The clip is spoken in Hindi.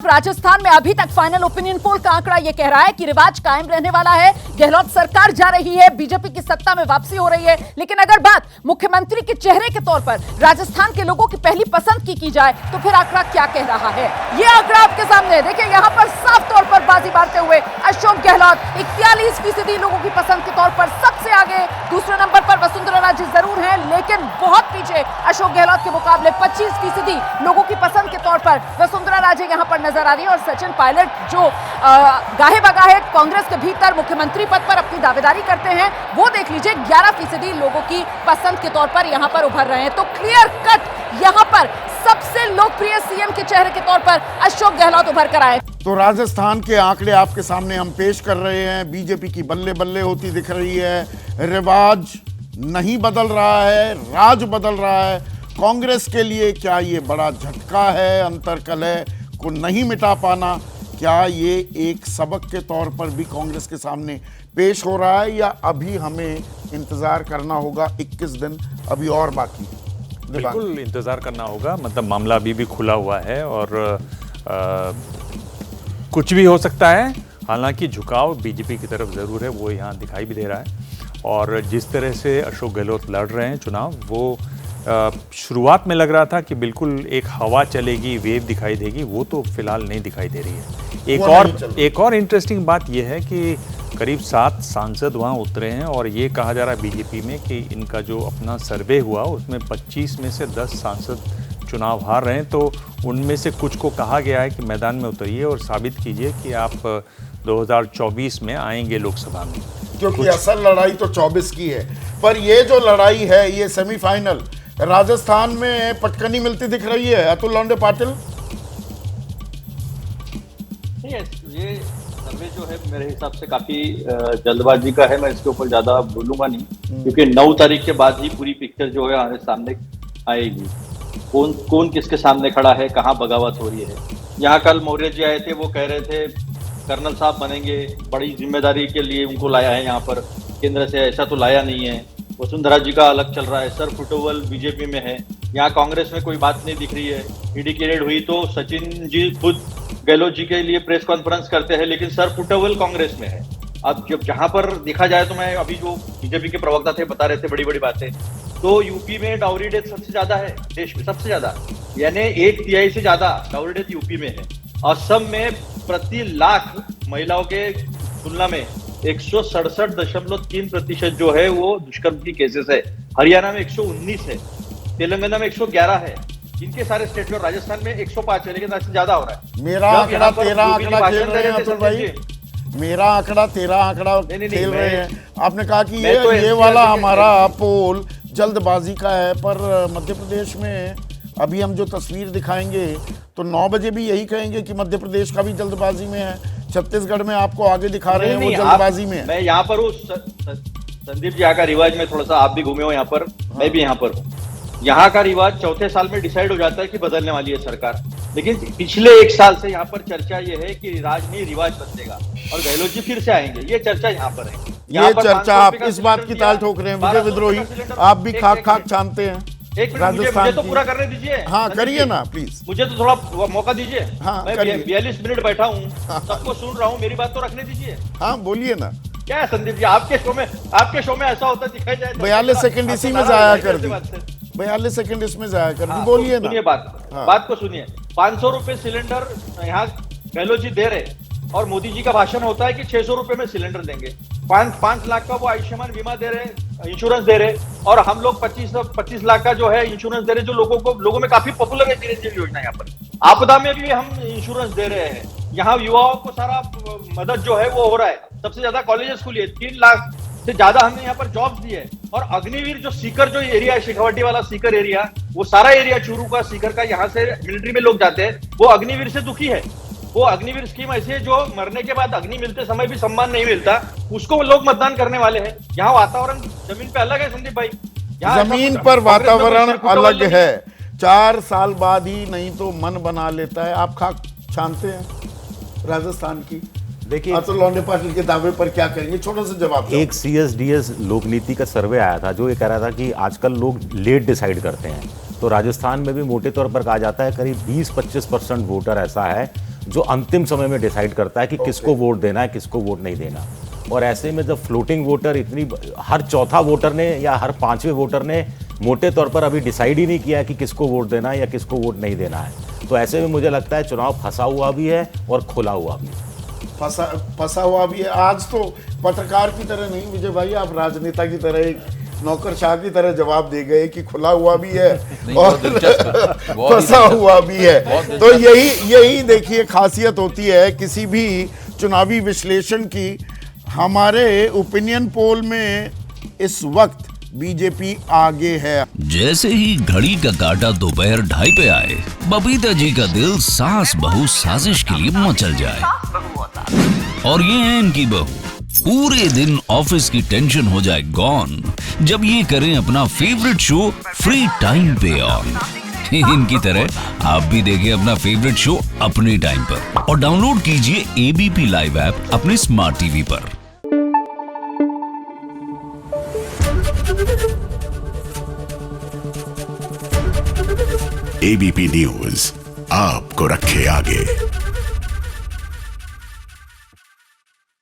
राजस्थान में अभी तक फाइनल ओपिनियन पोल का आंकड़ा यह कह रहा है कि रिवाज कायम रहने वाला है। गहलोत सरकार जा रही है, बीजेपी की सत्ता में वापसी हो रही है। लेकिन अगर बात मुख्यमंत्री के चेहरे के तौर पर राजस्थान के लोगों की पहली पसंद की जाए तो फिर आंकड़ा क्या कह रहा है, यह आंकड़ा आपके सामने देखिए। यहां पर साफ तौर पर बाजी मारते हुए अशोक गहलोत 41% लोगों की पसंद के तौर पर सबसे आगे। दूसरे नंबर पर वसुंधरा राजे जरूर है, लेकिन बहुत पीछे अशोक गहलोत के मुकाबले 25% लोगों की पसंद के तौर पर वसुंधरा राजे यहां पर नजर आ रही है। और सचिन पायलट जो गाहे बगाहे कांग्रेस के भीतर मुख्यमंत्री पद पर अपनी दावेदारी करते हैं, वो देख लीजिए 11% लोगों की पसंद के तौर पर यहां पर उभर रहे हैं। तो क्लियर कट यहां पर सबसे लोकप्रिय सीएम के चेहरे के तौर पर अशोक गहलोत उभर कर आए। तो राजस्थान के आंकड़े आपके सामने हम पेश कर रहे हैं। बीजेपी की बल्ले बल्ले होती दिख रही है, रिवाज नहीं बदल रहा है, राज बदल रहा है। कांग्रेस के लिए क्या ये बड़ा झटका है? अंतरकलह को नहीं मिटा पाना, क्या ये एक सबक के तौर पर भी कांग्रेस के सामने पेश हो रहा है, या अभी हमें इंतजार करना होगा? 21 दिन अभी और बाकी। बिल्कुल इंतजार करना होगा, मतलब मामला अभी भी खुला हुआ है और कुछ भी हो सकता है। हालांकि झुकाव बीजेपी की तरफ ज़रूर है, वो यहाँ दिखाई भी दे रहा है। और जिस तरह से अशोक गहलोत लड़ रहे हैं चुनाव, वो शुरुआत में लग रहा था कि बिल्कुल एक हवा चलेगी, वेव दिखाई देगी, वो तो फिलहाल नहीं दिखाई दे रही है। एक और इंटरेस्टिंग बात यह है कि करीब 7 सांसद वहाँ उतरे हैं और ये कहा जा रहा है बीजेपी में कि इनका जो अपना सर्वे हुआ उसमें 25 में से 10 सांसद चुनाव हार रहे हैं। तो उनमें से कुछ को कहा गया है कि मैदान में उतरिए और साबित कीजिए कि आप 2024 में आएंगे लोकसभा में, क्योंकि असल लड़ाई तो 24 की है। पर ये जो लड़ाई है, ये सेमीफाइनल राजस्थान में पटकनी मिलती दिख रही है। अतुल लोंडे पाटिल, ये सर्वे जो है मेरे हिसाब से काफी जल्दबाजी का है। मैं इसके ऊपर ज्यादा बोलूंगा नहीं, क्योंकि 9 तारीख के बाद ही पूरी पिक्चर जो है हमारे सामने आएगी। कौन किसके सामने खड़ा है, कहाँ बगावत हो रही है। यहाँ कल मौर्य जी आए थे, वो कह रहे थे कर्नल साहब बनेंगे, बड़ी जिम्मेदारी के लिए उनको लाया है यहाँ पर, केंद्र से ऐसा तो लाया नहीं है। वसुंधरा जी का अलग चल रहा है, सर फुटोवल बीजेपी में है। यहाँ कांग्रेस में कोई बात नहीं दिख रही है। ईडी की रेड हुई तो सचिन जी खुद गहलोत जी के लिए प्रेस कॉन्फ्रेंस करते हैं, लेकिन सर फुटोवल कांग्रेस में है। अब जब जहां पर देखा जाए तो मैं अभी जो बीजेपी के प्रवक्ता थे बता रहे थे बड़ी बड़ी बातें, तो यूपी में डाउरी डेथ सबसे ज्यादा है, देश में सबसे ज्यादा, यानी 1/3 से ज्यादा डाउरी डेथ यूपी में है। असम में प्रति लाख महिलाओं के तुलना में 167.3% जो है वो दुष्कर्म की केसेस है। हरियाणा में 119 है, तेलंगाना में 111 है। इनके सारे स्टेट में, राजस्थान में 105 है, लेकिन इससे ज्यादा हो रहा है। मेरा आंकड़ा 13 आंकड़ा खेल रहे हैं अतुल भाई, मेरा आंकड़ा 13 आंकड़ा खेल रहे हैं। आपने कहा कि ये वाला हमारा पोल जल्दबाजी का है, पर मध्य प्रदेश में अभी हम जो तस्वीर दिखाएंगे तो 9 बजे भी यही कहेंगे कि मध्य प्रदेश का भी जल्दबाजी में है। छत्तीसगढ़ में आपको आगे दिखा रहे हैं वो जल्दबाजी में है। मैं यहाँ पर हूँ, संदीप जी, यहाँ का रिवाज में थोड़ा सा, आप भी घूमे हो यहाँ पर, मैं भी यहाँ पर हूँ। यहाँ का रिवाज चौथे साल में डिसाइड हो जाता है कि बदलने वाली है सरकार, लेकिन पिछले 1 साल से यहाँ पर चर्चा ये है कि राज नहीं रिवाज बदलेगा और गहलोत जी फिर से आएंगे। ये चर्चा यहाँ पर है। ये चर्चा आप इस बात की ताल ठोक रहे हैं विजय विद्रोही, आप भी खाक छानते हैं। एक मिनट, मुझे तो पूरा करने दीजिए। हाँ करिए ना प्लीज, मुझे तो थोड़ा मौका दीजिए। हाँ, मैं 42 मिनट बैठा हूँ, सबको सुन रहा हूँ, मेरी बात तो रखने दीजिए। हाँ बोलिए ना। क्या है संदीप जी, आपके शो में ऐसा होता दिखाई जाए? 42 सेकंड इसी में जाया कर दी, 42 सेकंड इसमें जाया कर दी। बोलिए ना, सुनिए बात को सुनिए। 500 रुपए सिलेंडर यहाँ गहलोत जी दे रहे, और मोदी जी का भाषण होता है कि 600 रुपए में सिलेंडर देंगे। 5 लाख का वो आयुष्मान बीमा दे रहे, इंश्योरेंस दे रहे, और हम लोग 25 लाख का जो है इंश्योरेंस दे रहे, जो लोगों में काफी पॉपुलर है चिरंजीवी योजना। यहाँ पर आपदा में भी हम इंश्योरेंस दे रहे हैं। यहाँ युवाओं को सारा मदद जो है वो हो रहा है। सबसे ज्यादा कॉलेजेस खुली है, 3 लाख से ज्यादा हमने यहाँ पर जॉब्स दिए। और अग्निवीर जो सीकर जो एरिया है, शेखावटी वाला सीकर एरिया, वो सारा एरिया चूरू का, सीकर का, यहाँ से मिलिट्री में लोग जाते हैं, वो अग्निवीर से दुखी है। वो अग्निवीर स्कीम ऐसी है जो मरने के बाद अग्नि मिलते समय भी सम्मान नहीं मिलता, उसको लोग मतदान करने वाले हैं। यहाँ वातावरण जमीन पे अलग है संदीप भाई, जमीन पर वातावरण अलग है। 4 साल बाद ही नहीं तो मन बना लेता है। आप खाक छानते हैं राजस्थान की, देखिए अतुल लोंडे पाटिल के दावे पर क्या करेंगे? छोटा सा जवाब। एक CSDS लोकनीति का सर्वे आया था जो ये कह रहा था कि आजकल लोग लेट डिसाइड करते हैं। तो राजस्थान में भी मोटे तौर पर कहा जाता है करीब 20-25% वोटर ऐसा है जो अंतिम समय में डिसाइड करता है कि किसको वोट देना है, किसको वोट नहीं देना। और ऐसे में जब फ्लोटिंग वोटर इतनी, हर चौथा वोटर ने या हर पांचवें वोटर ने मोटे तौर पर अभी डिसाइड ही नहीं किया है कि किसको वोट देना है या किसको वोट नहीं देना है, तो ऐसे में मुझे लगता है चुनाव फंसा हुआ भी है और खुला हुआ भी है। फंसा हुआ भी है। आज तो पत्रकार की तरह नहीं विजय भाई, आप राजनेता की तरह, एक नौकरशाह की तरह जवाब दे गए कि खुला हुआ भी है और फंसा हुआ भी है। तो यही देखिए खासियत होती है किसी भी चुनावी विश्लेषण की। हमारे ओपिनियन पोल में इस वक्त बीजेपी आगे है। जैसे ही घड़ी का काटा दोपहर 2:30 पे आए, बबीता जी का दिल सास बहू साजिश के लिए मचल जाए। और ये है इनकी बहू, पूरे दिन ऑफिस की टेंशन हो जाए गॉन जब ये करें अपना फेवरेट शो फ्री टाइम पे ऑन। इनकी तरह आप भी देखें अपना फेवरेट शो अपने टाइम पर और डाउनलोड कीजिए एबीपी लाइव ऐप अपने स्मार्ट टीवी पर। एबीपी न्यूज आपको रखे आगे।